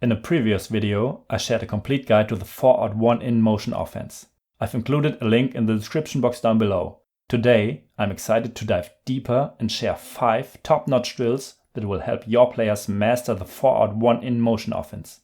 In a previous video, I shared a complete guide to the 4-out-1-in motion offense. I've included a link in the description box down below. Today, I'm excited to dive deeper and share 5 top-notch drills that will help your players master the 4-out-1-in motion offense.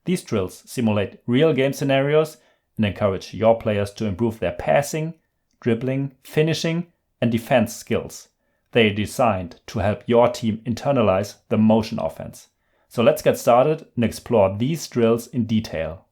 These drills simulate real game scenarios and encourage your players to improve their passing, dribbling, finishing, and defense skills. They are designed to help your team internalize the motion offense. So let's get started and explore these drills in detail.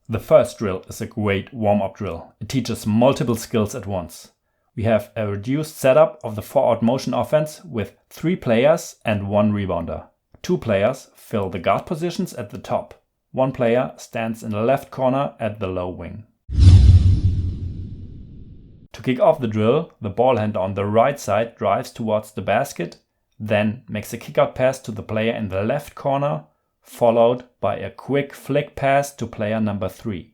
The first drill is a great warm-up drill. It teaches multiple skills at once. We have a reduced setup of the 4-out motion offense with 3 players and 1 rebounder. 2 players fill the guard positions at the top. 1 player stands in the left corner at the low wing. To kick off the drill, the ball handler on the right side drives towards the basket, then makes a kick-out pass to the player in the left corner, followed by a quick flick pass to player number 3.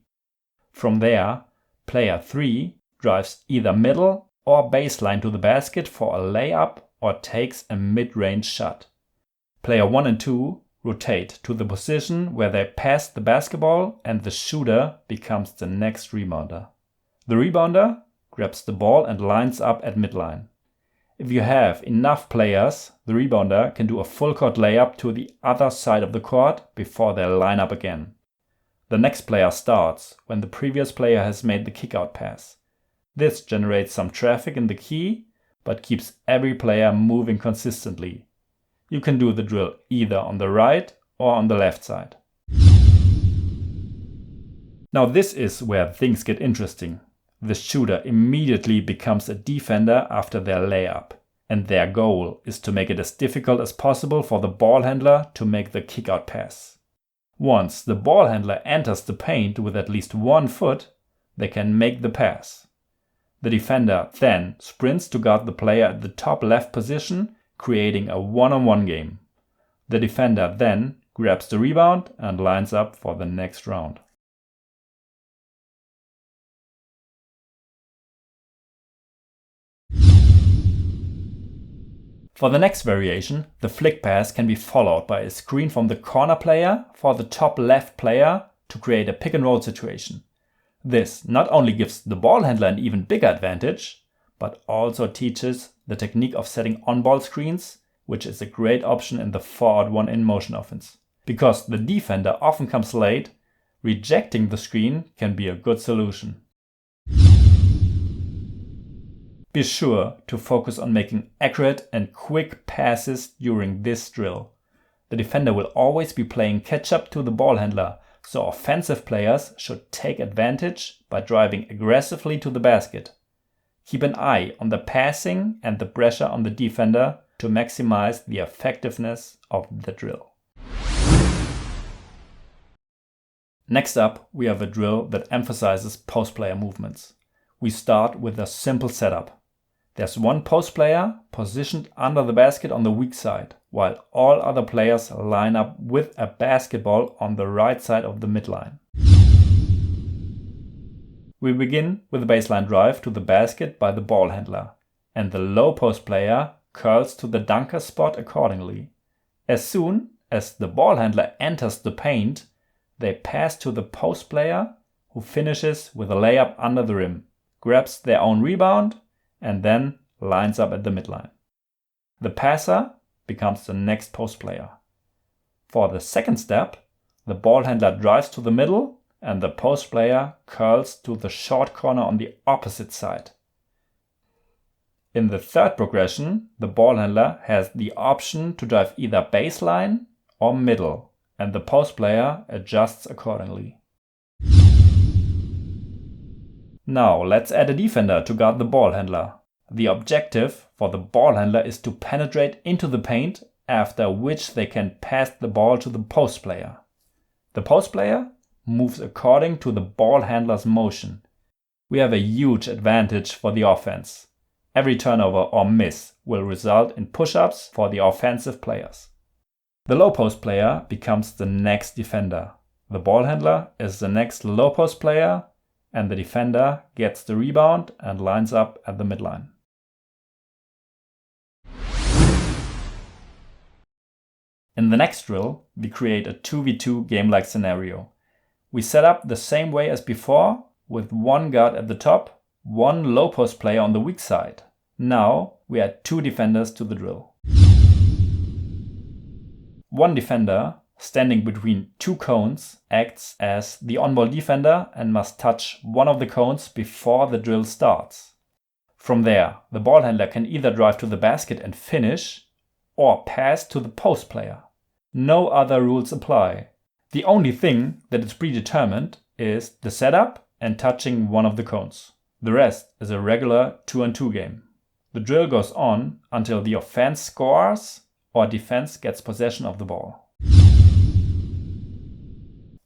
From there, player 3 drives either middle or baseline to the basket for a layup or takes a mid-range shot. Player 1 and 2 rotate to the position where they pass the basketball and the shooter becomes the next rebounder. The rebounder grabs the ball and lines up at midline. If you have enough players, the rebounder can do a full court layup to the other side of the court before they line up again. The next player starts when the previous player has made the kick-out pass. This generates some traffic in the key, but keeps every player moving consistently. You can do the drill either on the right or on the left side. Now this is where things get interesting. The shooter immediately becomes a defender after their layup, and their goal is to make it as difficult as possible for the ball handler to make the kick-out pass. Once the ball handler enters the paint with at least 1 foot, they can make the pass. The defender then sprints to guard the player at the top left position, creating a one-on-one game. The defender then grabs the rebound and lines up for the next round. For the next variation, the flick pass can be followed by a screen from the corner player for the top left player to create a pick and roll situation. This not only gives the ball handler an even bigger advantage, but also teaches the technique of setting on-ball screens, which is a great option in the 4-out-1-in motion offense. Because the defender often comes late, rejecting the screen can be a good solution. Be sure to focus on making accurate and quick passes during this drill. The defender will always be playing catch-up to the ball handler, so offensive players should take advantage by driving aggressively to the basket. Keep an eye on the passing and the pressure on the defender to maximize the effectiveness of the drill. Next up, we have a drill that emphasizes post-player movements. We start with a simple setup. There's 1 post player positioned under the basket on the weak side, while all other players line up with a basketball on the right side of the midline. We begin with a baseline drive to the basket by the ball handler, and the low post player curls to the dunker spot accordingly. As soon as the ball handler enters the paint, they pass to the post player, who finishes with a layup under the rim, grabs their own rebound, and then lines up at the midline. The passer becomes the next post player. For the second step, the ball handler drives to the middle and the post player curls to the short corner on the opposite side. In the third progression, the ball handler has the option to drive either baseline or middle, and the post player adjusts accordingly. Now let's add a defender to guard the ball handler. The objective for the ball handler is to penetrate into the paint, after which they can pass the ball to the post player. The post player moves according to the ball handler's motion. We have a huge advantage for the offense. Every turnover or miss will result in push-ups for the offensive players. The low post player becomes the next defender. The ball handler is the next low post player, and the defender gets the rebound and lines up at the midline. In the next drill, we create a 2v2 game-like scenario. We set up the same way as before, with one guard at the top, one low post player on the weak side. Now we add 2 defenders to the drill. One defender, standing between 2 cones, acts as the on-ball defender and must touch one of the cones before the drill starts. From there, the ball handler can either drive to the basket and finish, or pass to the post player. No other rules apply. The only thing that is predetermined is the setup and touching one of the cones. The rest is a regular 2-on-2 game. The drill goes on until the offense scores or defense gets possession of the ball.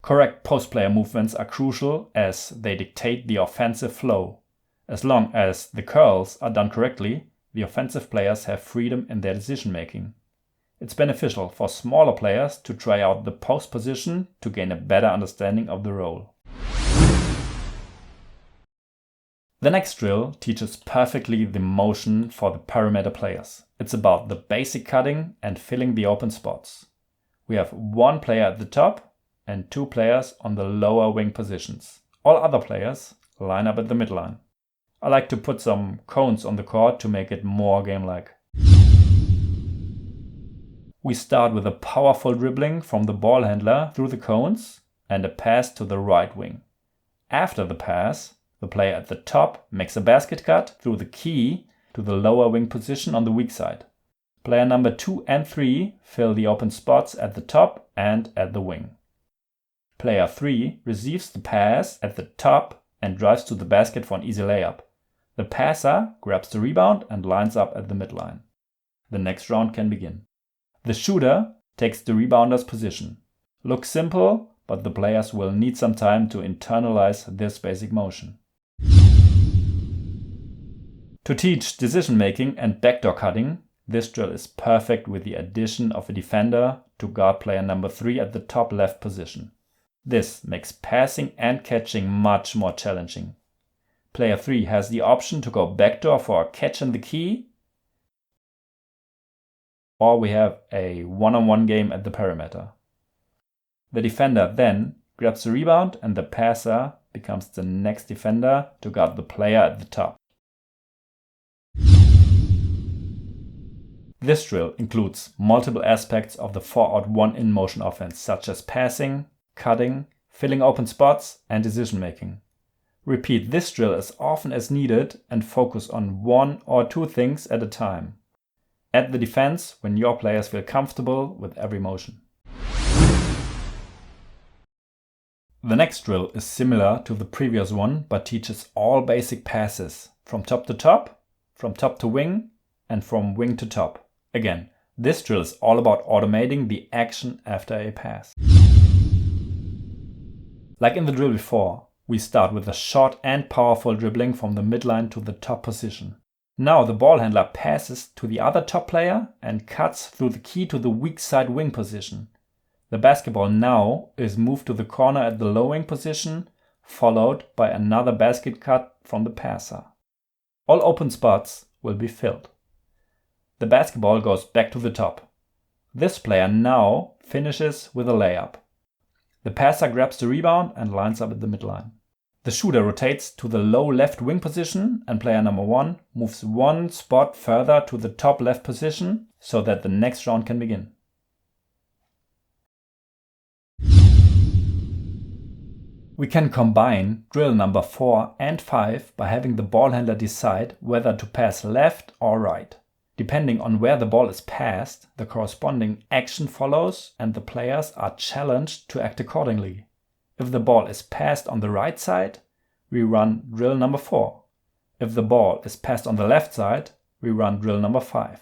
Correct post player movements are crucial as they dictate the offensive flow. As long as the curls are done correctly, the offensive players have freedom in their decision making. It's beneficial for smaller players to try out the post position to gain a better understanding of the role. The next drill teaches perfectly the motion for the perimeter players. It's about the basic cutting and filling the open spots. We have 1 player at the top and 2 players on the lower wing positions. All other players line up at the midline. I like to put some cones on the court to make it more game-like. We start with a powerful dribbling from the ball handler through the cones and a pass to the right wing. After the pass, the player at the top makes a basket cut through the key to the lower wing position on the weak side. Player number 2 and 3 fill the open spots at the top and at the wing. Player 3 receives the pass at the top and drives to the basket for an easy layup. The passer grabs the rebound and lines up at the midline. The next round can begin. The shooter takes the rebounder position. Looks simple, but the players will need some time to internalize this basic motion. To teach decision making and backdoor cutting, this drill is perfect with the addition of a defender to guard player number 3 at the top left position. This makes passing and catching much more challenging. Player 3 has the option to go backdoor for a catch in the key, or we have a one-on-one game at the perimeter. The defender then grabs the rebound and the passer becomes the next defender to guard the player at the top. This drill includes multiple aspects of the 4-out-1-in motion offense, such as passing, cutting, filling open spots, and decision making. Repeat this drill as often as needed and focus on 1 or 2 things at a time. Add the defense when your players feel comfortable with every motion. The next drill is similar to the previous one, but teaches all basic passes from top to top, from top to wing, and from wing to top. Again, this drill is all about automating the action after a pass. Like in the drill before, we start with a short and powerful dribbling from the midline to the top position. Now the ball handler passes to the other top player and cuts through the key to the weak side wing position. The basketball now is moved to the corner at the low wing position, followed by another basket cut from the passer. All open spots will be filled. The basketball goes back to the top. This player now finishes with a layup. The passer grabs the rebound and lines up at the midline. The shooter rotates to the low left wing position and player number 1 moves 1 spot further to the top left position so that the next round can begin. We can combine drill number 4 and 5 by having the ball handler decide whether to pass left or right. Depending on where the ball is passed, the corresponding action follows and the players are challenged to act accordingly. If the ball is passed on the right side, we run drill number 4. If the ball is passed on the left side, we run drill number 5.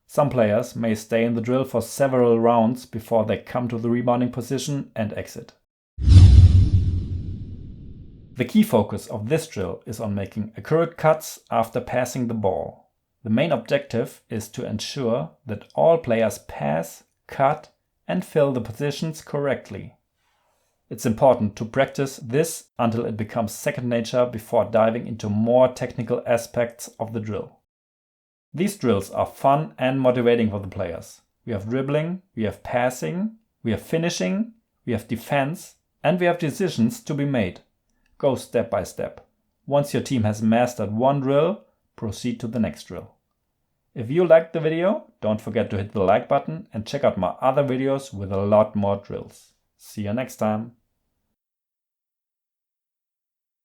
Some players may stay in the drill for several rounds before they come to the rebounding position and exit. The key focus of this drill is on making accurate cuts after passing the ball. The main objective is to ensure that all players pass, cut, and fill the positions correctly. It's important to practice this until it becomes second nature before diving into more technical aspects of the drill. These drills are fun and motivating for the players. we have dribbling, we have passing, we have finishing, we have defense, and we have decisions to be made. Go step by step. Once your team has mastered one drill, proceed to the next drill. If you liked the video, don't forget to hit the like button and check out my other videos with a lot more drills. See you next time.